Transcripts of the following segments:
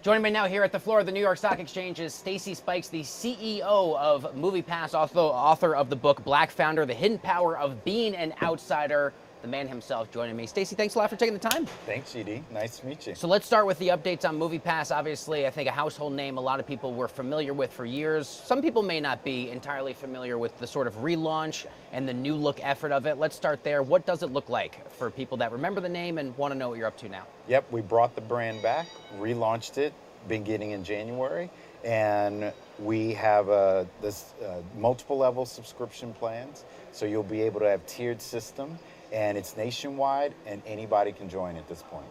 Joining me now here at the floor of the New York Stock Exchange is Stacy Spikes, the CEO of MoviePass, also author of the book Black Founder, The Hidden Power of Being an Outsider. The man himself joining me. Stacy, thanks a lot for taking the time. Thanks, GD. Nice to meet you. So let's start with the updates on MoviePass. Obviously, I think a household name a lot of people were familiar with for years. Some people may not be entirely familiar with the sort of relaunch and the new look effort of it. Let's start there. What does it look like for people that remember the name and want to know what you're up to now? Yep, we brought the brand back, relaunched it beginning in January, and we have this multiple level subscription plans. So you'll be able to have tiered system, and it's nationwide, and anybody can join at this point.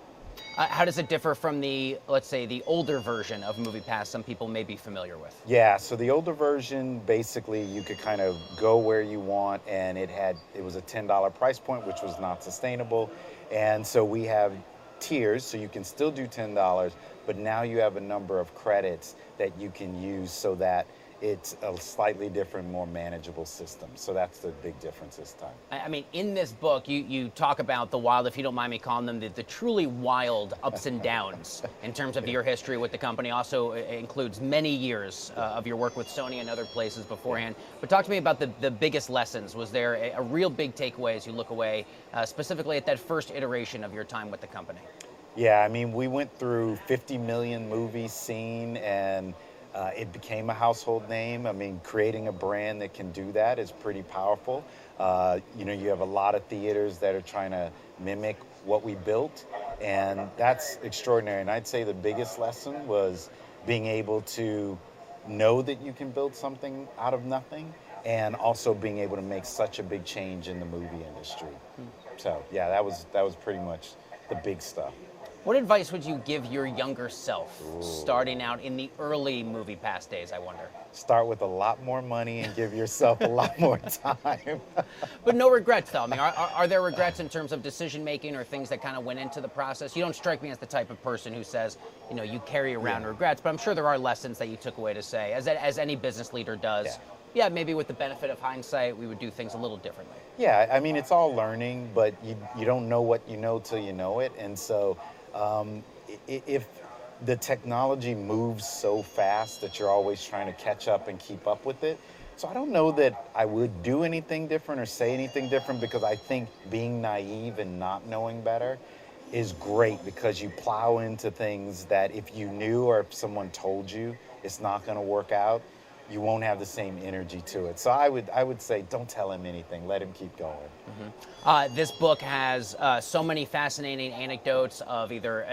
How does it differ from the, let's say, the older version of MoviePass some people may be familiar with? Yeah, so the older version, basically you could kind of go where you want, and it was a $10 price point, which was not sustainable. And so we have tiers, so you can still do $10, but now you have a number of credits that you can use so that it's a slightly different, more manageable system. So that's the big difference this time. I mean, in this book, you talk about the wild, if you don't mind me calling them, the truly wild ups and downs in terms of your history with the company. Also includes many years of your work with Sony and other places beforehand. But talk to me about the biggest lessons. Was there a real big takeaway as you look away, specifically at that first iteration of your time with the company? Yeah, I mean, we went through 50 million movies seen, and it became a household name. I mean, creating a brand that can do that is pretty powerful. You know, you have a lot of theaters that are trying to mimic what we built, and that's extraordinary. And I'd say the biggest lesson was being able to know that you can build something out of nothing, and also being able to make such a big change in the movie industry. So yeah, that was pretty much the big stuff. What advice would you give your younger self starting out in the early MoviePass days, I wonder? Start with a lot more money and give yourself a lot more time. But no regrets, though. I mean, are there regrets in terms of decision making or things that kind of went into the process? You don't strike me as the type of person who says, you know, you carry around regrets, but I'm sure there are lessons that you took away to say, as any business leader does. Yeah, maybe with the benefit of hindsight, we would do things a little differently. Yeah, I mean, it's all learning, but you don't know what you know till you know it. And so if the technology moves so fast that you're always trying to catch up and keep up with it. So I don't know that I would do anything different or say anything different, because I think being naive and not knowing better is great, because you plow into things that if you knew or if someone told you it's not going to work out, you won't have the same energy to it. So I would say don't tell him anything. Let him keep going. This book has so many fascinating anecdotes of either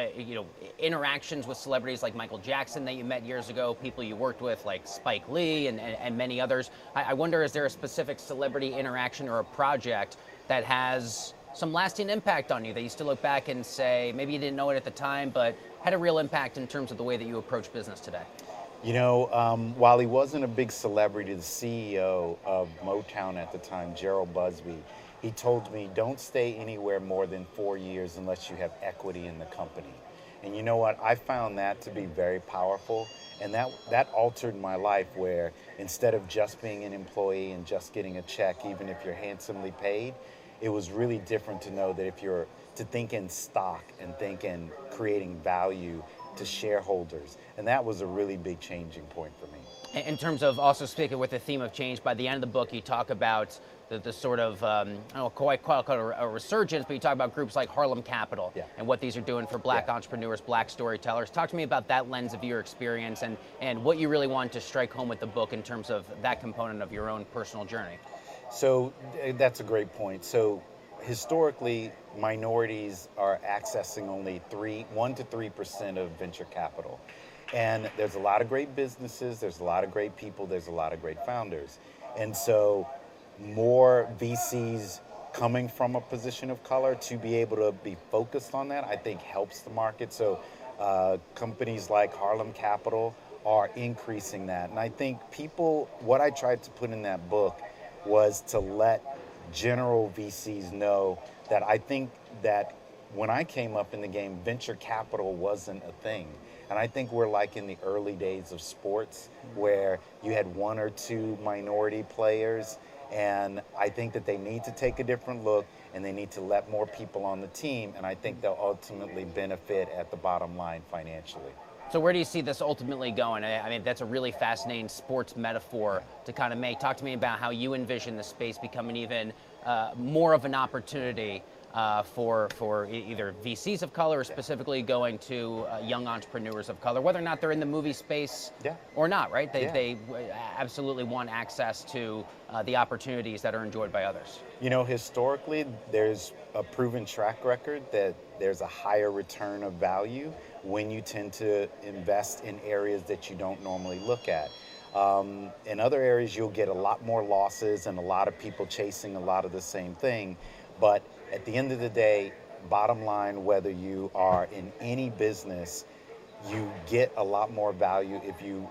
interactions with celebrities like Michael Jackson that you met years ago, people you worked with like Spike Lee and many others. I wonder, is there a specific celebrity interaction or a project that has some lasting impact on you that you still look back and say, maybe you didn't know it at the time, but had a real impact in terms of the way that you approach business today? You know, while he wasn't a big celebrity, the CEO of Motown at the time, Gerald Busby, he told me, don't stay anywhere more than 4 years unless you have equity in the company. And you know what? I found that to be very powerful. And that altered my life, where instead of just being an employee and just getting a check, even if you're handsomely paid, it was really different to know that if you're to think in stock and think in creating value to shareholders. And that was a really big changing point for me. In terms of also speaking with the theme of change, by the end of the book, you talk about the sort of, I don't know, quite call it a resurgence, but you talk about groups like Harlem Capital and what these are doing for Black entrepreneurs, Black storytellers. Talk to me about that lens of your experience and what you really wanted to strike home with the book in terms of that component of your own personal journey. So that's a great point. So historically, minorities are accessing only 1 to 3% of venture capital. And there's a lot of great businesses, there's a lot of great people, there's a lot of great founders. And so more VCs coming from a position of color to be able to be focused on that, I think helps the market. So companies like Harlem Capital are increasing that. And I think what I tried to put in that book was to let general VCs know that I think that when I came up in the game, venture capital wasn't a thing. And I think we're like in the early days of sports where you had 1 or 2 minority players. And I think that they need to take a different look, and they need to let more people on the team. And I think they'll ultimately benefit at the bottom line financially. So where do you see this ultimately going? I mean, that's a really fascinating sports metaphor to kind of make. Talk to me about how you envision the space becoming even more of an opportunity for either VCs of color or specifically going to young entrepreneurs of color, whether or not they're in the movie space or not, right? They absolutely want access to the opportunities that are enjoyed by others. You know, historically, there's a proven track record that there's a higher return of value when you tend to invest in areas that you don't normally look at. In other areas, you'll get a lot more losses and a lot of people chasing a lot of the same thing. But at the end of the day, bottom line, whether you are in any business, you get a lot more value if you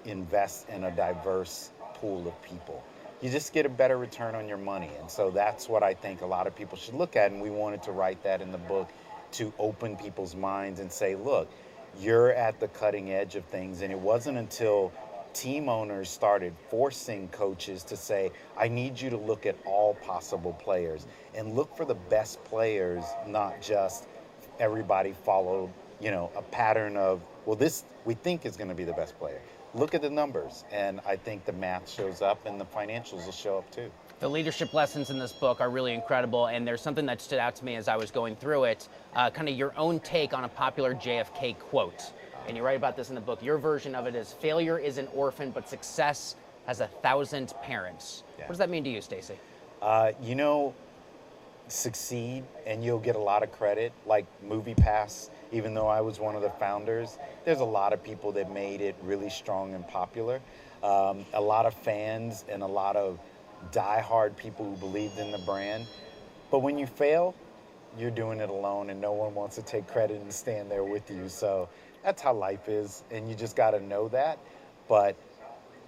invest in a diverse pool of people. You just get a better return on your money. And so that's what I think a lot of people should look at. And we wanted to write that in the book to open people's minds and say, look, you're at the cutting edge of things. And it wasn't until team owners started forcing coaches to say, I need you to look at all possible players and look for the best players, not just everybody followed, a pattern of, well, this we think is going to be the best player. Look at the numbers, and I think the math shows up and the financials will show up too. The leadership lessons in this book are really incredible, and there's something that stood out to me as I was going through it, kind of your own take on a popular JFK quote. And you write about this in the book. Your version of it is, failure is an orphan, but success has 1,000 parents. What does that mean to you, Stacy? Succeed and you'll get a lot of credit, like MoviePass. Even though I was one of the founders, there's a lot of people that made it really strong and popular. A lot of fans and a lot of diehard people who believed in the brand. But when you fail, you're doing it alone and no one wants to take credit and stand there with you. So that's how life is, and you just got to know that. But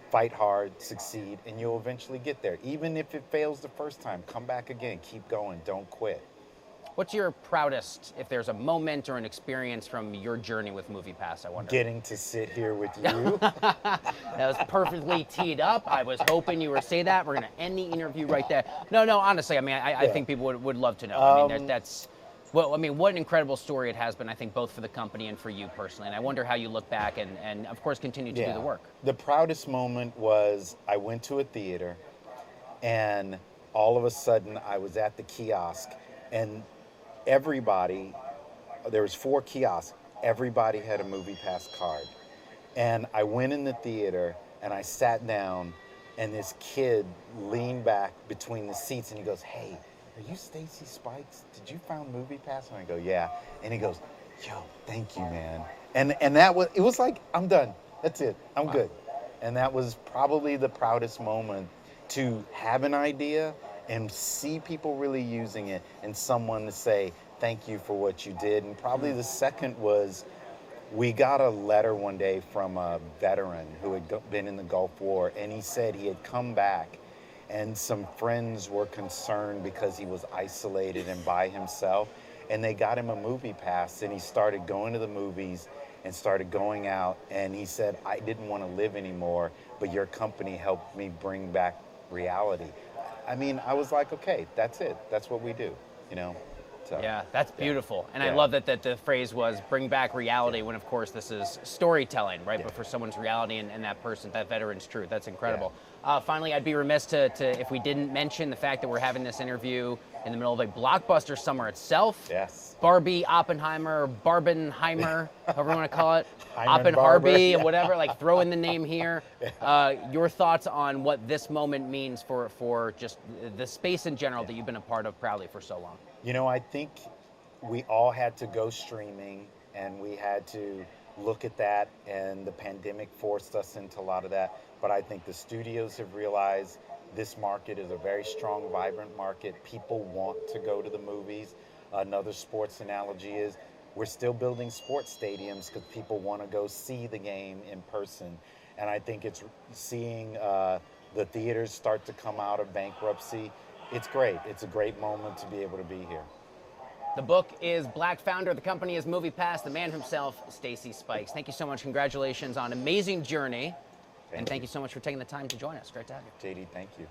fight hard, succeed, and you'll eventually get there. Even if it fails the first time, come back again, keep going, don't quit. What's your proudest, if there's a moment or an experience from your journey with MoviePass, I wonder? Getting to sit here with you. That was perfectly teed up. I was hoping you were say that. We're going to end the interview right there. No, honestly, I mean, I think people would love to know. I mean, that's... Well, I mean, what an incredible story it has been, I think, both for the company and for you personally. And I wonder how you look back and of course, continue to do the work. The proudest moment was I went to a theater, and all of a sudden I was at the kiosk, and everybody, there was 4 kiosks, everybody had a MoviePass card. And I went in the theater, and I sat down, and this kid leaned back between the seats, and he goes, hey, are you Stacy Spikes? Did you found MoviePass? And I go, yeah. And he goes, yo, thank you, man. And it was like, I'm done. That's it. I'm good. And that was probably the proudest moment, to have an idea and see people really using it and someone to say, thank you for what you did. And probably the second was, we got a letter one day from a veteran who had been in the Gulf War, and he said he had come back and some friends were concerned because he was isolated and by himself, and they got him a MoviePass, and he started going to the movies and started going out, and he said, I didn't want to live anymore, but your company helped me bring back reality. I mean, I was like, okay, that's it. That's what we do, So, yeah, that's beautiful. And I love that the phrase was bring back reality when, of course, this is storytelling, right? But for someone's reality and that person, that veteran's truth. That's incredible. Finally, I'd be remiss to if we didn't mention the fact that we're having this interview in the middle of a blockbuster summer itself. Yes. Barbie, Oppenheimer, Barbenheimer, however you want to call it. Oppenharby, and whatever, like throw in the name here. Your thoughts on what this moment means for just the space in general that you've been a part of proudly for so long. I think we all had to go streaming, and we had to look at that, and the pandemic forced us into a lot of that. But I think the studios have realized this market is a very strong, vibrant market. People want to go to the movies. Another sports analogy is we're still building sports stadiums because people want to go see the game in person. And I think it's seeing the theaters start to come out of bankruptcy. It's great. It's a great moment to be able to be here. The book is Black Founder. The company is MoviePass. The man himself, Stacy Spikes. Thank you so much. Congratulations on an amazing journey. And thank you so much for taking the time to join us. Great to have you. JD, thank you.